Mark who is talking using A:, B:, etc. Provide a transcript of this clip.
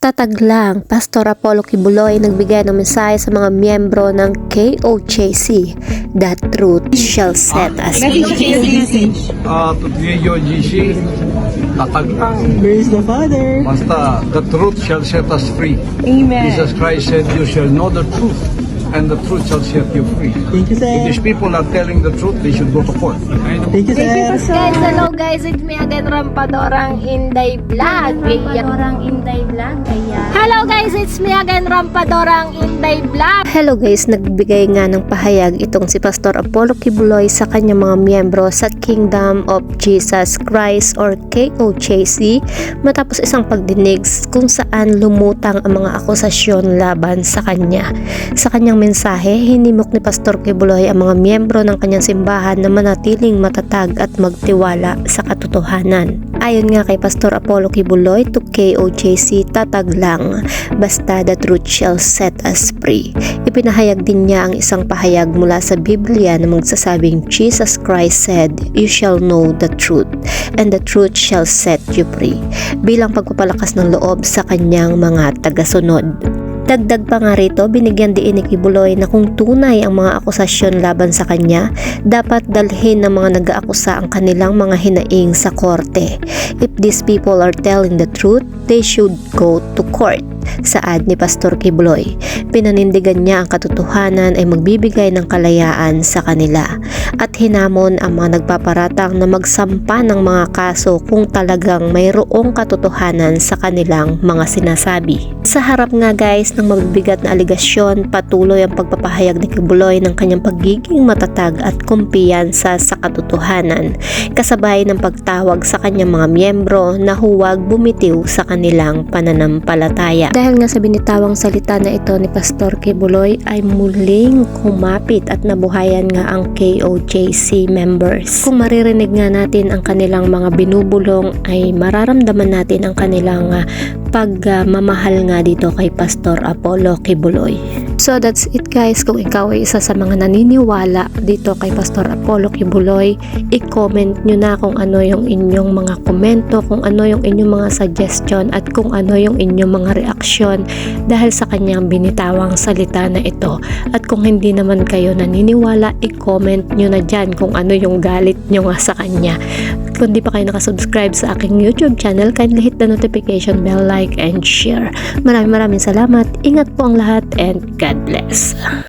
A: Tatag lang, Pastor Apollo Kibuloy nagbigay ng mensahe sa mga miyembro ng KOJC. The truth shall set us free.
B: To KOJC, tatag lang.
C: Praise the Father.
B: Basta, the truth shall set us free.
C: Amen.
B: Jesus Christ said, you shall know the truth, and the truth shall set you free.
C: Thank you,
B: If
C: sir.
B: these people are telling the truth, they should go to court.
C: Thank you, sir.
D: Guys, hello guys, it's me again, Rampadorang Inday Vlog.
E: Rampadorang Inday Vlog, kaya
D: Hello guys, it's me again, Rampadorang Inday Vlog.
A: Hello guys, nagbigay nga ng pahayag itong si Pastor Apollo Kibuloy sa kanyang mga miyembro sa Kingdom of Jesus Christ or KOJC matapos isang pagdinig kung saan lumutang ang mga akusasyon laban sa kanya. Sa kanyang mensahe, hinimok ni Pastor Kibuloy ang mga miyembro ng kanyang simbahan na manatiling matatag at magtiwala sa katotohanan. Ayon nga kay Pastor Apollo Kibuloy to KOJC, tatag lang, basta the truth shall set us free. Ipinahayag din niya ang isang pahayag mula sa Biblia na magsasabing Jesus Christ said, you shall know the truth, and the truth shall set you free, bilang pagpapalakas ng loob sa kanyang mga tagasunod. Dagdag pa nga rito, binigyan din ni Kibuloy na kung tunay ang mga akusasyon laban sa kanya, dapat dalhin ng mga nag-aakusa ang kanilang mga hinaing sa korte. If these people are telling the truth, they should go to court. Saad ni Pastor Kibuloy, pinanindigan niya ang katotohanan ay magbibigay ng kalayaan sa kanila at hinamon ang mga nagpaparatang na magsampa ng mga kaso kung talagang mayroong katotohanan sa kanilang mga sinasabi. Sa harap nga guys ng mabibigat na aligasyon, patuloy ang pagpapahayag ni Kibuloy ng kanyang pagiging matatag at kumpiyansa sa katotohanan, kasabay ng pagtawag sa kanyang mga miyembro na huwag bumitiw sa kanilang pananampalataya. Dahil nga sa binitawang salita na ito ni Pastor Kibuloy ay muling kumapit at nabuhayan nga ang KOJC members. Kung maririnig nga natin ang kanilang mga binubulong ay mararamdaman natin ang kanilang pagmamahal nga dito kay Pastor Apollo Kibuloy. So that's it guys, kung ikaw ay isa sa mga naniniwala dito kay Pastor Apollo Kibuloy, i-comment nyo na kung ano yung inyong mga komento, kung ano yung inyong mga suggestion at kung ano yung inyong mga reaksyon dahil sa kanyang binitawang salita na ito. At kung hindi naman kayo naniniwala, i-comment nyo na dyan kung ano yung galit nyo nga sa kanya. Kung di pa kayo nakasubscribe sa aking YouTube channel, kindly hit the notification bell, like and share. Maraming salamat. Ingat po ang lahat and God bless.